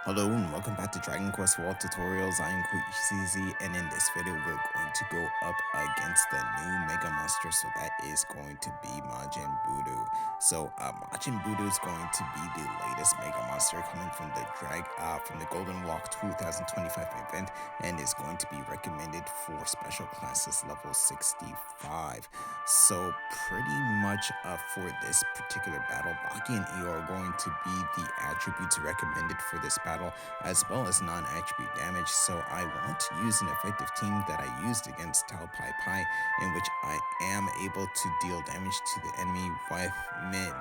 Hello and welcome back to Dragon Quest World Tutorials. I am QuickCZ, and in this video we're going to go up against the new Mega Monster, so that is going to be Majin Budu. Majin Budu is going to be the latest Mega Monster coming from the Golden Walk 2025 event, and is going to be recommended for special classes level 65. So pretty much for this particular battle, Baki and Eo are going to be the attributes recommended for this battle, as well as non-attribute damage. So I want to use an effective team that I used against Tao Pai Pai, in which I am able to deal damage to the enemy with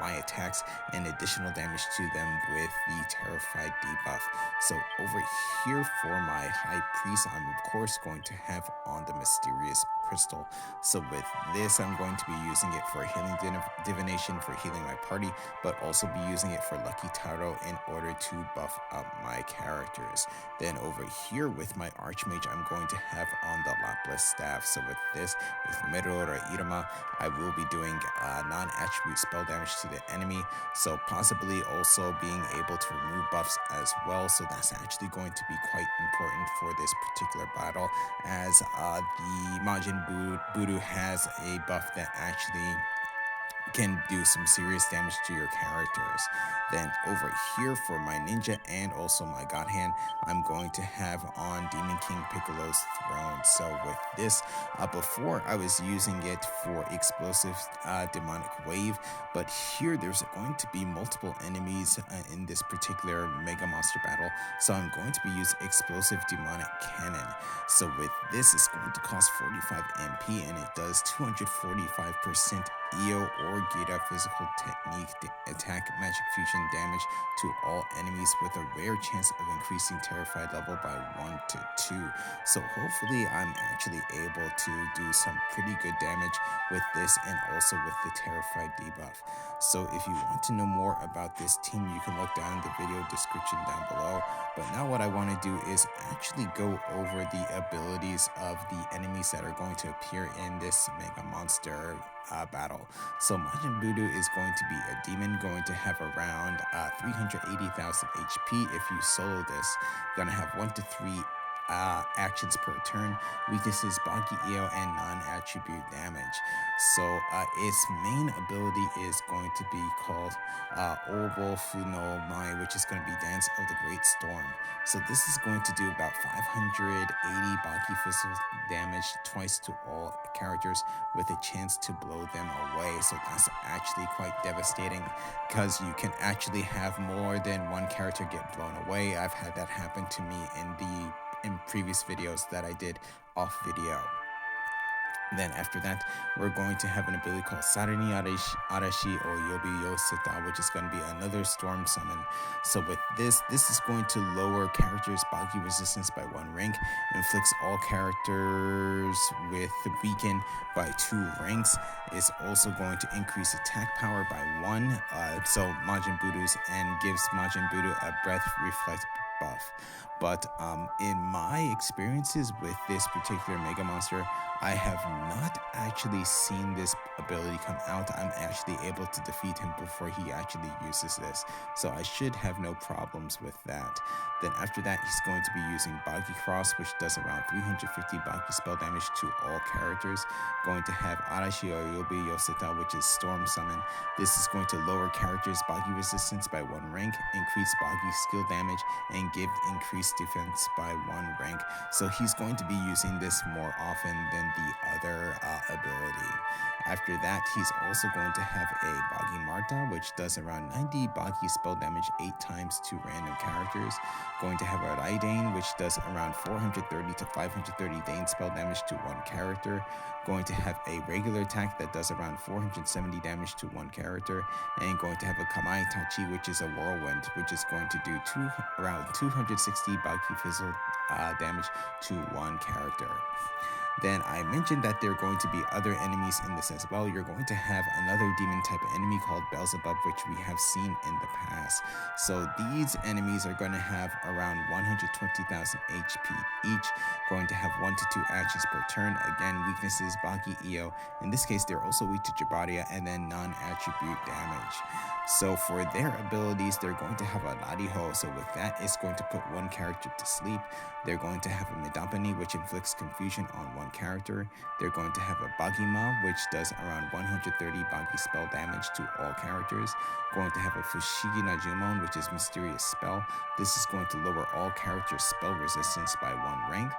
my attacks and additional damage to them with the Terrified debuff. So over here for my High Priest, I'm of course going to have on the Mysterious Crystal. So with this, I'm going to be using it for healing divination for healing my party, but also be using it for Lucky Taro in order to buff up my characters. Then over here with my Archmage, I'm going to have on the Lapis Staff. So with this, with Mirror Irama, I will be doing non-attribute spell damage to the enemy, so possibly also being able to remove buffs as well. So that's actually going to be quite important for this particular battle, as the Majin Budu has a buff that actually can do some serious damage to your characters. Then over here for my ninja and also my god hand, I'm going to have on Demon King Piccolo's throne. So with this, before I was using it for explosive demonic wave, but here there's going to be multiple enemies in this particular mega monster battle, so I'm going to be using explosive demonic cannon. So with this, it's going to cost 45 MP, and it does 245% EO or Gita physical technique attack magic fusion damage to all enemies, with a rare chance of increasing Terrified level by 1 to 2. So hopefully I'm actually able to do some pretty good damage with this, and also with the Terrified debuff. So if you want to know more about this team, you can look down in the video description down below. But now what I want to do is actually go over the abilities of the enemies that are going to appear in this Mega Monster battle. So Majin Budu is going to be a demon, going to have around 380,000 HP. If you solo this, gonna have 1 to 3 actions per turn, weaknesses, Baki Eo, and non-attribute damage. So its main ability is going to be called Obo Funo Mai, which is going to be Dance of the Great Storm. So this is going to do about 580 Baki physical damage twice to all characters, with a chance to blow them away. So that's actually quite devastating, because you can actually have more than one character get blown away. I've had that happen to me in previous videos that I did off video. Then after that, we're going to have an ability called Sarani Arashi or Yobi Yoseta, which is going to be another storm summon. So with this is going to lower characters' Baki resistance by 1 rank, inflicts all characters with weaken by 2 ranks, is also going to increase attack power by 1, so Majin Budu's, and gives Majin Budu a breath reflect buff. But in my experiences with this particular Mega Monster, I have not actually seen this ability come out. I'm actually able to defeat him before he actually uses this, so I should have no problems with that. Then after that, he's going to be using Baki Cross, which does around 350 Baki spell damage to all characters. Going to have Arashi or Yobi Yoseta, which is Storm Summon. This is going to lower characters' Baki resistance by 1 rank, increase Baki skill damage, and give increased defense by 1 rank. So he's going to be using this more often than the other ability. After that, he's also going to have a Bagi Marta, which does around 90 Bagi spell damage 8 times to random characters. Going to have a Raidane, which does around 430 to 530 Dane spell damage to 1 character. Going to have a regular attack that does around 470 damage to 1 character. And going to have a Kamai Tachi, which is a whirlwind, which is going to do around 260 Bagi fizzle damage to 1 character. Then I mentioned that there are going to be other enemies in this as well. You're going to have another demon type enemy called Beelzebub, which we have seen in the past. So these enemies are going to have around 120,000 HP each, going to have 1 to 2 actions per turn. Again, weaknesses, Baki, Io. In this case, they're also weak to Jabadia and then non-attribute damage. So for their abilities, they're going to have a Latiho. So with that, it's going to put one character to sleep. They're going to have a Medampani, which inflicts confusion on one character. They're going to have a Bagima, which does around 130 Bagi spell damage to all characters. Going to have a Fushigi Najumon, which is mysterious spell. This is going to lower all characters' spell resistance by 1 rank.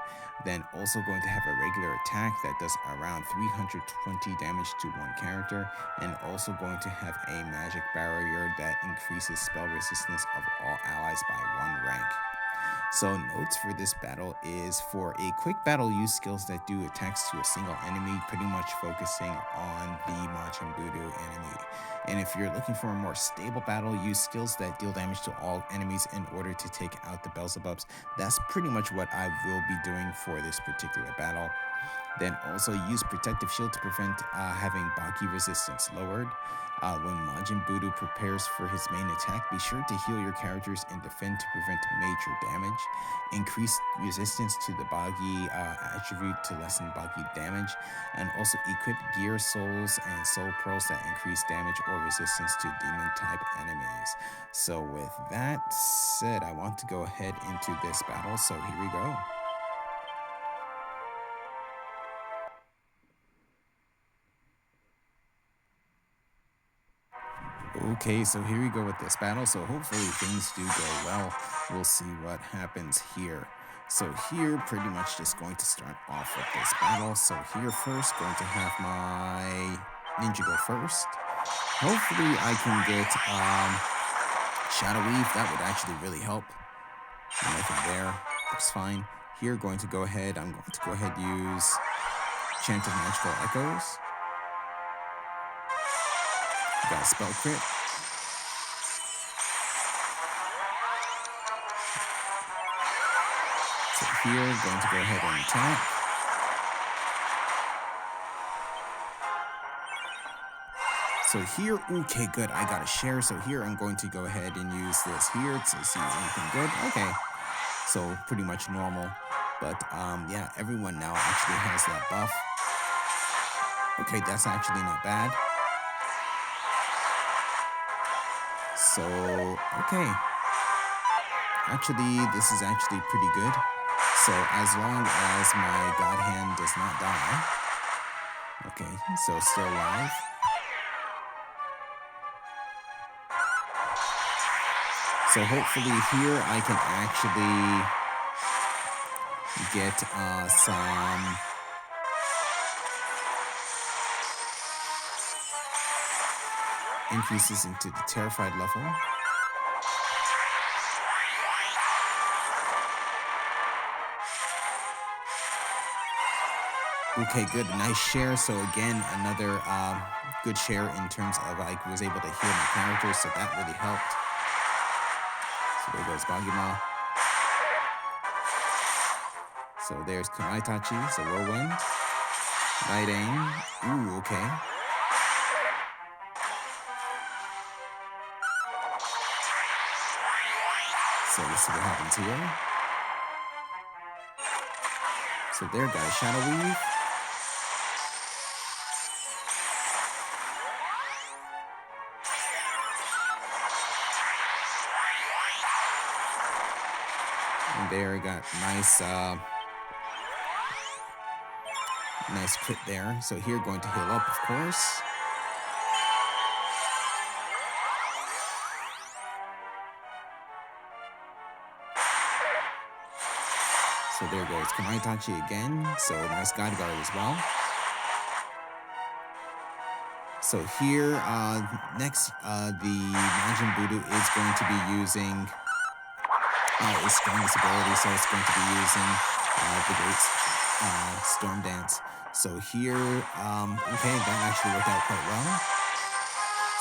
Then also going to have a regular attack that does around 320 damage to one character, and also going to have a magic barrier that increases spell resistance of all allies by 1 rank. So notes for this battle is for a quick battle, use skills that do attacks to a single enemy, pretty much focusing on the Majin Budu enemy. And if you're looking for a more stable battle, use skills that deal damage to all enemies in order to take out the Beelzebubs. That's pretty much what I will be doing for this particular battle. Then also use Protective Shield to prevent having Baki resistance lowered. When Majin Budu prepares for his main attack, be sure to heal your characters and defend to prevent major damage. Increase resistance to the Bagi attribute to lessen Bagi damage. And also equip Gear Souls and Soul Pearls that increase damage or resistance to demon type enemies. So with that said, I want to go ahead into this battle, so here we go. Okay, so here we go with this battle. So hopefully things do go well. We'll see what happens here. So here, pretty much just going to start off with this battle. So here first, going to have my ninja go first. Hopefully I can get Shadow Weave. That would actually really help. Nothing there. That's fine. Here, going to go ahead. I'm going to go ahead and use Chant of Magical Echoes. Got a spell crit. So here, going to go ahead and attack. So here, okay, good. I got a share. So here, I'm going to go ahead and use this here to see anything good. Okay, so pretty much normal. But yeah, everyone now actually has that buff. Okay, that's actually not bad. So, okay. Actually, this is actually pretty good. So, as long as my God Hand does not die. Okay, so still alive. So, hopefully here I can actually get some increases into the terrified level. Okay, good, nice share. So again, another good share in terms of I was able to heal my characters, so that really helped. So there goes Bagima. So there's Kamaitachi, so Whirlwind. Light Aim. Ooh, okay. So let's see what happens here. So there, got a Shadow Weave. And there, got nice, nice crit there. So here, going to heal up, of course. So there goes Kamaitachi again. So nice God Guard as well. So here, next, the Majin Budu is going to be using its strongest ability. So it's going to be using the Great Storm Dance. So here, okay, that actually worked out quite well.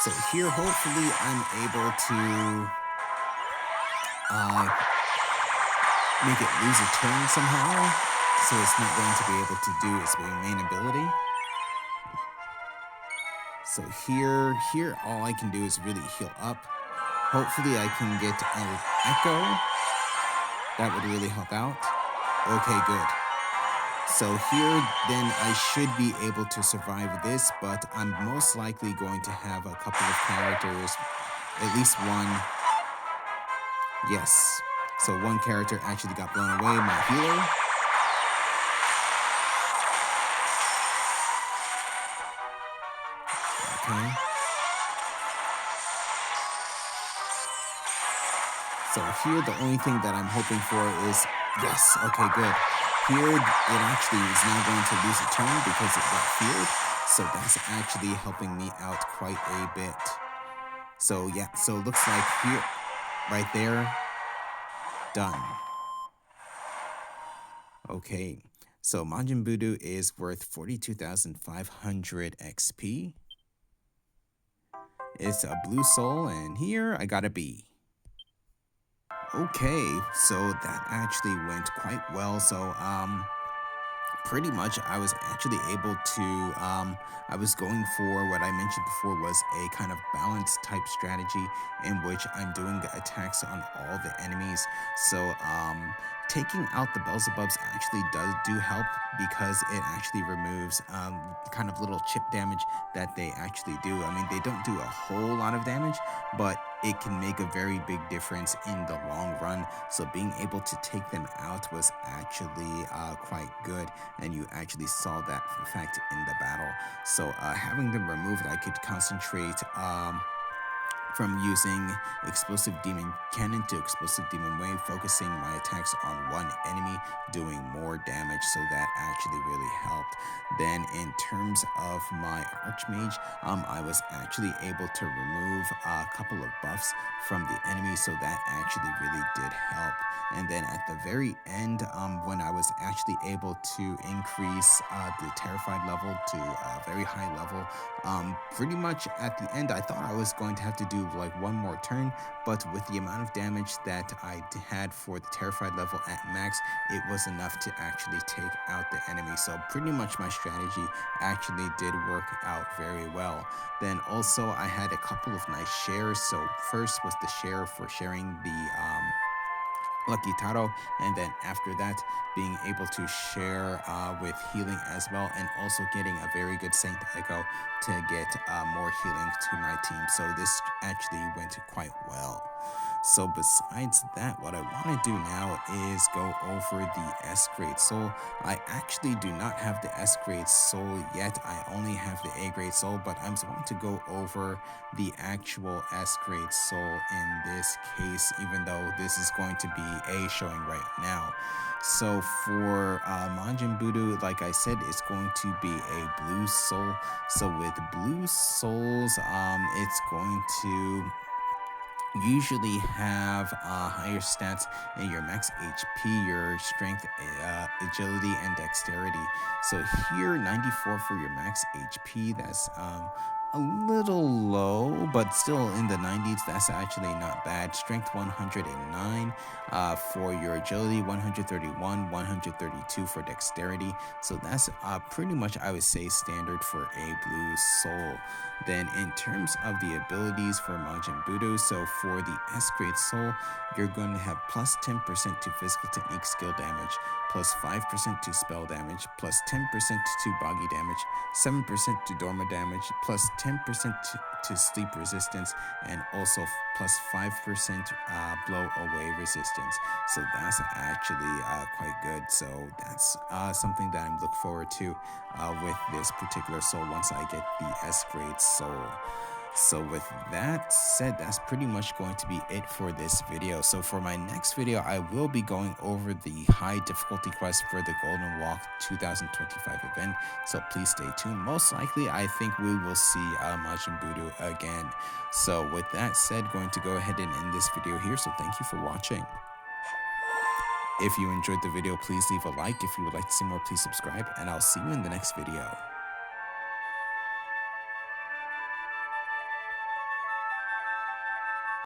So here, hopefully, I'm able to make it lose a turn somehow. so it's not going to be able to do its main ability. So here, all I can do is really heal up. Hopefully I can get an echo. That would really help out. Okay, good. So here, then I should be able to survive this, but I'm most likely going to have a couple of characters, at least one. Yes. So one character actually got blown away, my healer. Okay. So here, the only thing that I'm hoping for is, yes, okay, good. Here, it actually is now going to lose a turn because it got feared. So that's actually helping me out quite a bit. So yeah, so it looks like here, right there, done. Okay, so Majin Budu is worth 42,500 XP. It's a blue soul, and here I got a B. Okay, so that actually went quite well. So pretty much I was actually able to I was going for what I mentioned before was a kind of balance type strategy in which I'm doing the attacks on all the enemies. So taking out the Beelzebubs actually do help because it actually removes kind of little chip damage that they actually do. I mean, they don't do a whole lot of damage, but it can make a very big difference in the long run. So being able to take them out was actually quite good, and you actually saw that effect in the battle. So having them removed, I could concentrate from using Explosive Demon Cannon to Explosive Demon Wave, focusing my attacks on one enemy, doing more damage, so that actually really helped. Then in terms of my Archmage, I was actually able to remove a couple of buffs from the enemy, so that actually really did help. And then at the very end, when I was actually able to increase the Terrified level to a very high level, pretty much at the end, I thought I was going to have to do like one more turn, but with the amount of damage that I had for the Terrified level at max, it was enough to actually take out the enemy. So pretty much my strategy actually did work out very well. Then also I had a couple of nice shares. So first was the share for sharing the Lucky Taro, and then after that being able to share with healing as well, and also getting a very good Saint Echo to get more healing to my team. So this actually went quite well. So besides that, what I want to do now is go over the S-grade soul. I actually do not have the S-grade soul yet. I only have the A-grade soul, but I'm going to go over the actual S-grade soul in this case, even though this is going to be A showing right now. So for Majin Budu, like I said, it's going to be a blue soul. So with blue souls, it's going to usually have higher stats in your max HP, your strength, agility, and dexterity. So here, 94 for your max HP. That's a little low, but still in the 90s. That's actually not bad. Strength 109 for your agility, 131, 132 for dexterity. So that's pretty much, I would say, standard for a blue soul. Then in terms of the abilities for Majin Budu, so for the S-grade soul, you're going to have plus 10% to physical technique skill damage, plus 5% to spell damage, plus 10% to boggy damage, 7% to Dorma damage, plus 10% to sleep resistance, and also plus 5% blow away resistance. So that's actually quite good. So that's something that I'm looking forward to with this particular soul once I get the S-grade soul. So with that said, that's pretty much going to be it for this video. So for my next video, I will be going over the high difficulty quest for the Golden Walk 2025 event. So please stay tuned. Most likely, I think we will see Majin Budu again. So with that said, going to go ahead and end this video here. So thank you for watching. If you enjoyed the video, please leave a like. If you would like to see more, please subscribe, and I'll see you in the next video.